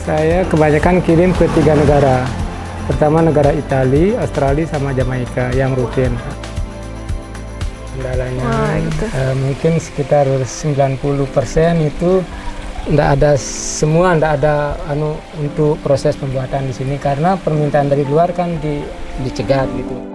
Saya kebanyakan kirim ke 3 negara. Pertama negara Italia, Australia, sama Jamaika yang rutin. Kendalanya mungkin sekitar 90% itu enggak ada untuk proses pembuatan di sini karena permintaan dari luar kan dicegat gitu.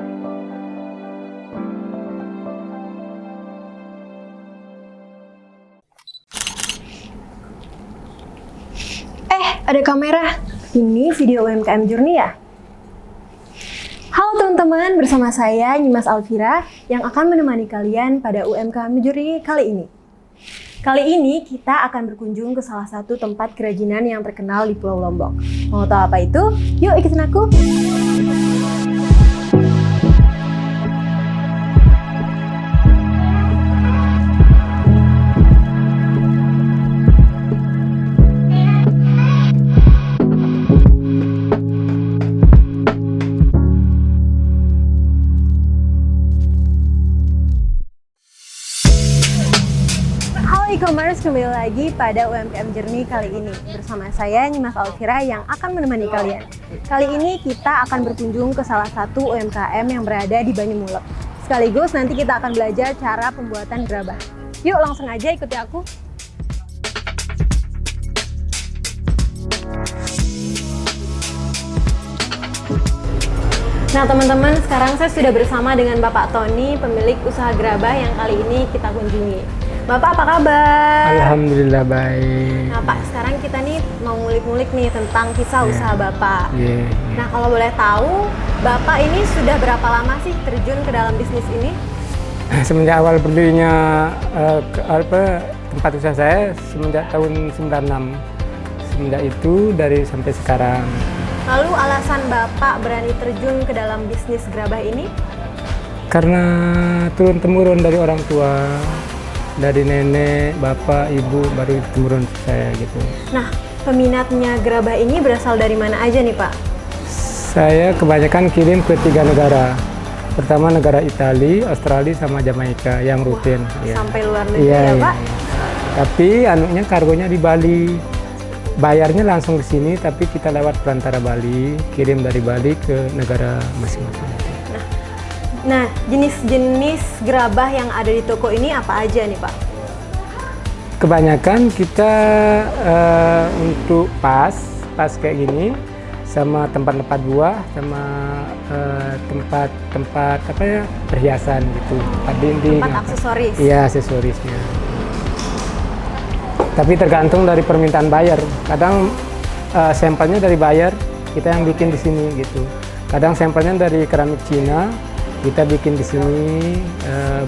Ada kamera. Ini video UMKM Journey ya? Halo teman-teman, bersama saya Nyimas Alfira yang akan menemani kalian pada UMKM Journey kali ini. Kali ini kita akan berkunjung ke salah satu tempat kerajinan yang terkenal di Pulau Lombok. Mau tahu apa itu? Yuk ikutin aku! E-commerce, kembali lagi pada UMKM Journey kali ini bersama saya Nyimas Alfira yang akan menemani kalian. Kali ini kita akan berkunjung ke salah satu UMKM yang berada di Banyumulek. Sekaligus nanti kita akan belajar cara pembuatan gerabah. Yuk langsung aja ikuti aku. Nah teman-teman, sekarang saya sudah bersama dengan Bapak Tony, pemilik usaha gerabah yang kali ini kita kunjungi. Bapak apa kabar? Alhamdulillah baik. Nah Pak, sekarang kita nih mau ngulik-ngulik nih tentang kisah usaha Bapak. Nah kalau boleh tahu, Bapak ini sudah berapa lama sih terjun ke dalam bisnis ini? Semenjak awal berdirinya tempat usaha saya semenjak tahun 96. Semenjak itu sampai sekarang. Lalu alasan Bapak berani terjun ke dalam bisnis gerabah ini? Karena turun-temurun dari orang tua. Dari nenek, bapak, ibu, baru temurun saya gitu. Nah, peminatnya gerabah ini berasal dari mana aja nih Pak? Saya kebanyakan kirim ke 3 negara. Pertama negara Italia, Australia, sama Jamaika yang rutin. Sampai luar negeri ya Pak? Tapi kargonya di Bali. Bayarnya langsung ke sini, tapi kita lewat perantara Bali, kirim dari Bali ke negara masing-masing. Nah, jenis-jenis gerabah yang ada di toko ini apa aja nih Pak? Kebanyakan kita untuk pas kayak gini, sama tempat-tempat buah, sama tempat perhiasan gitu, tempat dinding. Tempat aksesoris? Iya, aksesorisnya. Tapi tergantung dari permintaan buyer. Kadang sampelnya dari buyer, kita yang bikin di sini gitu. Kadang sampelnya dari keramik Cina, kita bikin di sini.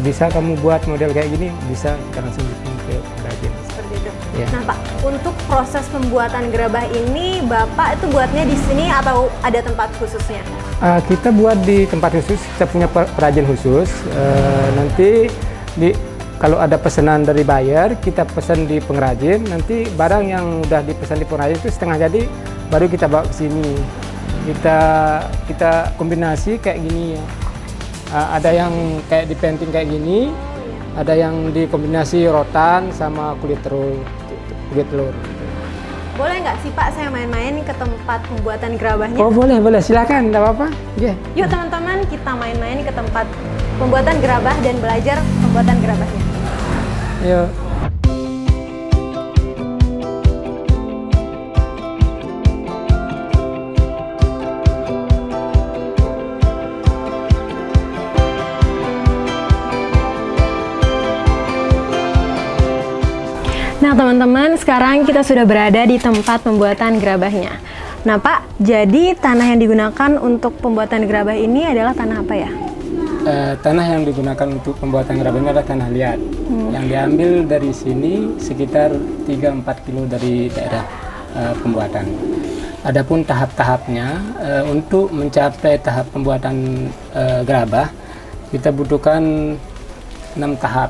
Bisa kamu buat model kayak gini, bisa kita langsung bikin ke pengrajin. Seperti itu. Ya. Nah Pak, untuk proses pembuatan gerabah ini Bapak itu buatnya di sini atau ada tempat khususnya? Kita buat di tempat khusus, kita punya perajin khusus. Nanti kalau ada pesanan dari buyer, kita pesan di pengrajin. Nanti barang yang udah dipesan di pengrajin itu setengah jadi, baru kita bawa ke sini. Kita kombinasi kayak gini ya. Ada yang kayak di painting kayak gini, ada yang dikombinasi rotan sama kulit telur. Boleh nggak sih Pak saya main-main ke tempat pembuatan gerabahnya? Oh boleh, silakan, nggak apa-apa. Yuk teman-teman, kita main-main ke tempat pembuatan gerabah dan belajar pembuatan gerabahnya. Yuk. Nah teman-teman, sekarang kita sudah berada di tempat pembuatan gerabahnya. Nah Pak, jadi tanah yang digunakan untuk pembuatan gerabah ini adalah tanah apa ya? Tanah yang digunakan untuk pembuatan gerabah ini adalah tanah liat. Yang diambil dari sini sekitar 3-4 kilo dari daerah pembuatan. Adapun tahap-tahapnya, untuk mencapai tahap pembuatan gerabah, kita butuhkan 6 tahap.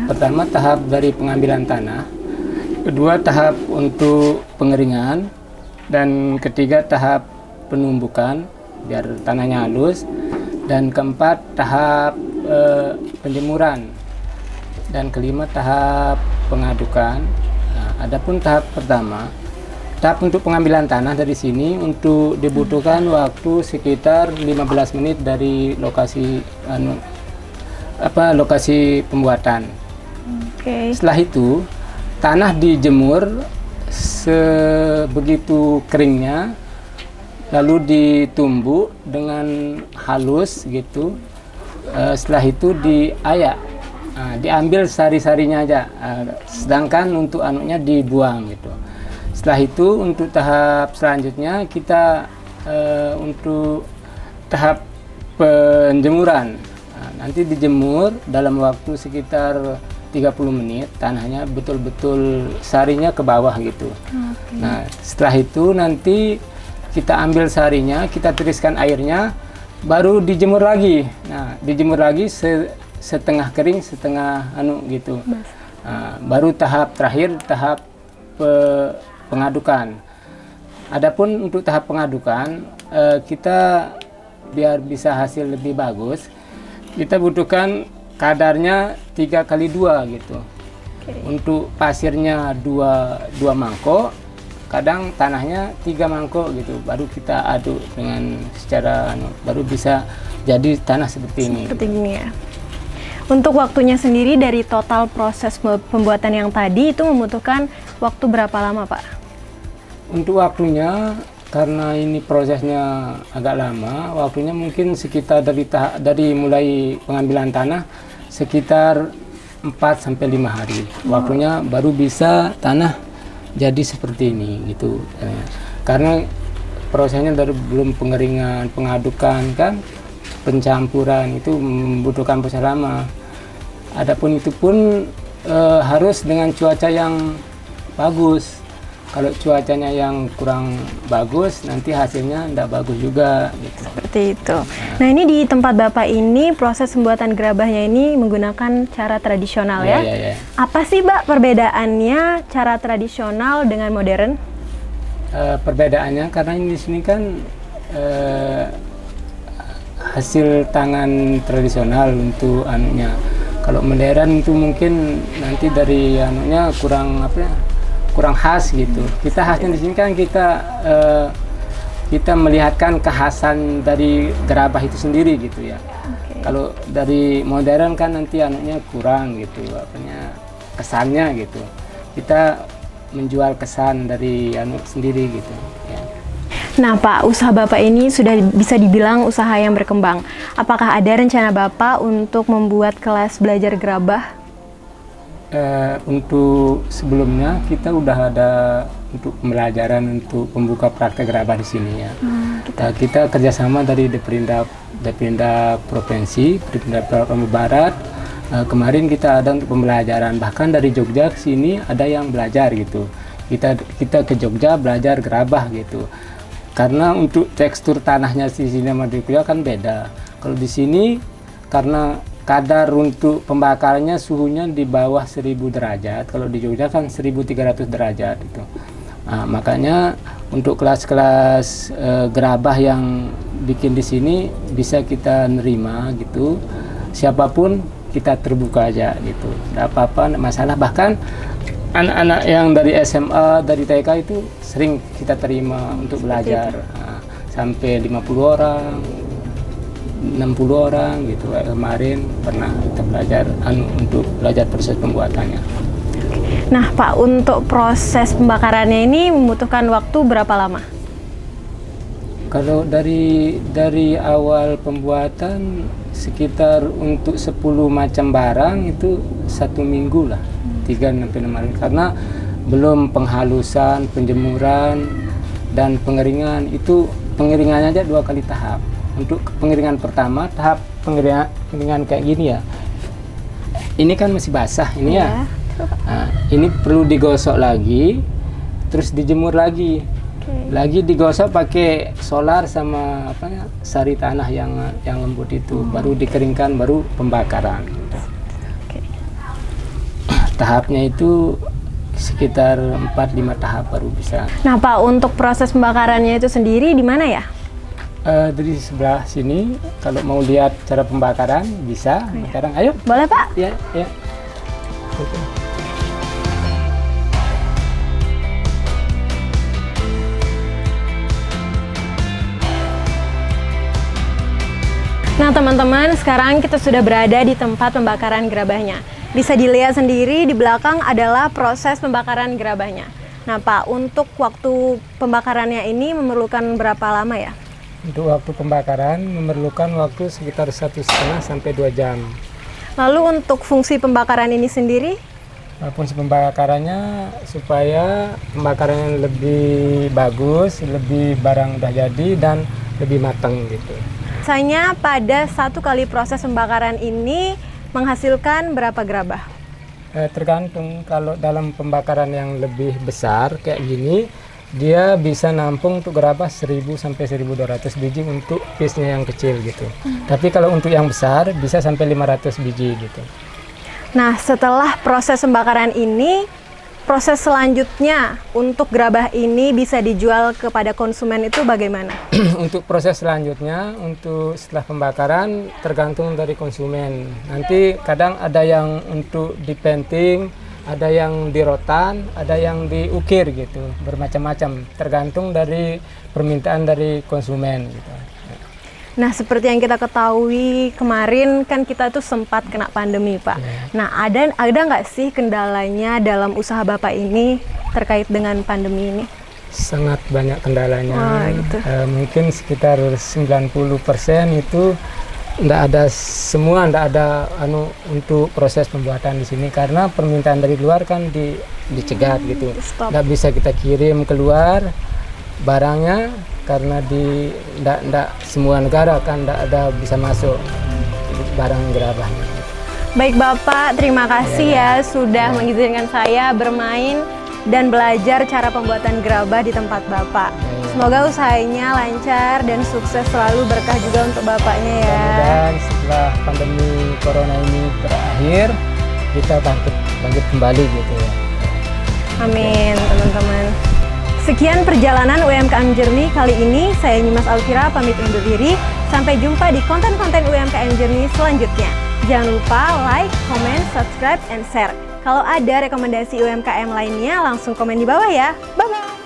Pertama tahap dari pengambilan tanah, kedua tahap untuk pengeringan, dan ketiga tahap penumbukan biar tanahnya halus, dan keempat tahap penjemuran, dan kelima tahap pengadukan. Adapun tahap pertama, tahap untuk pengambilan tanah dari sini untuk dibutuhkan waktu sekitar 15 menit dari lokasi lokasi pembuatan. Oke. Setelah itu tanah dijemur sebegitu keringnya, lalu ditumbuk dengan halus gitu. Setelah itu diayak, diambil sari-sarinya aja, sedangkan untuk anuknya dibuang gitu. Setelah itu untuk tahap selanjutnya kita untuk tahap penjemuran. Nanti dijemur dalam waktu sekitar 30 menit, tanahnya betul-betul sarinya ke bawah gitu. Nah, setelah itu nanti kita ambil sarinya, kita tiriskan airnya, baru dijemur lagi. Nah, dijemur lagi setengah kering, setengah gitu. Baru tahap terakhir, tahap pengadukan. Adapun untuk tahap pengadukan, kita biar bisa hasil lebih bagus, kita butuhkan kadarnya 3x2 gitu. Untuk pasirnya 2 mangkok, kadang tanahnya 3 mangkok gitu, baru kita aduk dengan secara baru bisa jadi tanah seperti ini. Seperti ini ya. Untuk waktunya sendiri dari total proses pembuatan yang tadi itu membutuhkan waktu berapa lama, Pak? Untuk waktunya, karena ini prosesnya agak lama, waktunya mungkin sekitar dari mulai pengambilan tanah sekitar 4-5 hari. Waktunya baru bisa tanah jadi seperti ini gitu. Karena prosesnya dari belum pengeringan, pengadukan kan, pencampuran itu membutuhkan proses lama. Adapun itu pun harus dengan cuaca yang bagus. Kalau cuacanya yang kurang bagus, nanti hasilnya tidak bagus juga. Gitu. Seperti itu. Nah, ini di tempat Bapak ini proses pembuatan gerabahnya ini menggunakan cara tradisional ya? Ya. Apa sih, Pak, perbedaannya cara tradisional dengan modern? Perbedaannya karena ini di sini kan hasil tangan tradisional untuk anunya. Kalau modern itu mungkin nanti dari anunya kurang kurang khas gitu. Kita khasnya di sini kan kita melihatkan kekhasan dari gerabah itu sendiri gitu ya. Kalau dari modern kan nanti anunya kurang gitu, kesannya gitu. Kita menjual kesan dari anu sendiri gitu. Ya. Nah, Pak, usaha Bapak ini sudah bisa dibilang usaha yang berkembang. Apakah ada rencana Bapak untuk membuat kelas belajar gerabah? Untuk sebelumnya kita udah ada untuk pembelajaran untuk pembuka praktek gerabah di sini ya. Kita kerjasama dari Deperindah Provinsi, Deperindah Papua Barat. Kemarin kita ada untuk pembelajaran, bahkan dari Jogja ke sini ada yang belajar gitu. Kita ke Jogja belajar gerabah gitu. Karena untuk tekstur tanahnya di sini sama di Jogja kan beda. Kalau di sini karena kadar untuk pembakarannya suhunya di bawah 1000 derajat, kalau di Jogja kan 1300 derajat itu. Nah, makanya untuk kelas-kelas gerabah yang bikin di sini bisa kita nerima gitu. Siapapun kita terbuka aja gitu. Tidak apa-apa, tidak masalah. Bahkan anak-anak yang dari SMA, dari TK itu sering kita terima untuk belajar. Nah, sampai 50 orang. 60 orang gitu. Kemarin pernah kita belajar untuk belajar proses pembuatannya. Nah, Pak, untuk proses pembakarannya ini membutuhkan waktu berapa lama? Kalau dari awal pembuatan sekitar untuk 10 macam barang itu 1 minggu lah, 3-6 hari, karena belum penghalusan, penjemuran dan pengeringan. Itu pengeringannya aja 2 kali tahap. Untuk pengeringan pertama, tahap pengeringan kayak gini ya. Ini kan masih basah ini ya. Nah, ini perlu digosok lagi, terus dijemur lagi. Lagi digosok pakai solar sama sari tanah yang lembut itu, baru dikeringkan, baru pembakaran. Tahapnya itu sekitar 4-5 tahap baru bisa. Nah, Pak, untuk proses pembakarannya itu sendiri di mana ya? Dari sebelah sini, kalau mau lihat cara pembakaran bisa. Sekarang ayo. Boleh, Pak? Ya. Nah teman-teman, sekarang kita sudah berada di tempat pembakaran gerabahnya. Bisa dilihat sendiri di belakang adalah proses pembakaran gerabahnya. Nah Pak, untuk waktu pembakarannya ini memerlukan berapa lama ya? Untuk waktu pembakaran memerlukan waktu sekitar 1,5 sampai 2 jam. Lalu untuk fungsi pembakaran ini sendiri? Fungsi pembakarannya supaya pembakarannya lebih bagus, lebih barang udah jadi dan lebih matang gitu. Biasanya pada satu kali proses pembakaran ini menghasilkan berapa gerabah? Tergantung, kalau dalam pembakaran yang lebih besar kayak gini, dia bisa nampung untuk gerabah 1000 sampai 1200 biji untuk piece-nya yang kecil gitu. Tapi kalau untuk yang besar bisa sampai 500 biji gitu. Nah, setelah proses pembakaran ini, proses selanjutnya untuk gerabah ini bisa dijual kepada konsumen itu bagaimana? Untuk proses selanjutnya, untuk setelah pembakaran tergantung dari konsumen. Nanti kadang ada yang untuk dipainting, ada yang di rotan, ada yang diukir gitu, bermacam-macam. Tergantung dari permintaan dari konsumen gitu. Nah, seperti yang kita ketahui kemarin kan kita tuh sempat kena pandemi, Pak. Nah, ada nggak sih kendalanya dalam usaha Bapak ini terkait dengan pandemi ini? Sangat banyak kendalanya. Wah, gitu. Mungkin sekitar 90% itu nggak ada untuk proses pembuatan di sini karena permintaan dari luar kan dicegat gitu. Stop. Nggak bisa kita kirim keluar barangnya karena nggak semua negara kan nggak ada bisa masuk barang gerabah. Baik Bapak, terima kasih ya sudah mengizinkan saya bermain dan belajar cara pembuatan gerabah di tempat Bapak. Semoga usahanya lancar dan sukses selalu, berkah juga untuk Bapaknya ya. Dan setelah pandemi corona ini berakhir, kita bangkit kembali gitu ya. Amin teman-teman. Sekian perjalanan UMKM Journey kali ini. Saya Nyimas Alfira pamit undur diri. Sampai jumpa di konten-konten UMKM Journey selanjutnya. Jangan lupa like, comment, subscribe, and share. Kalau ada rekomendasi UMKM lainnya langsung komen di bawah ya. Bye-bye.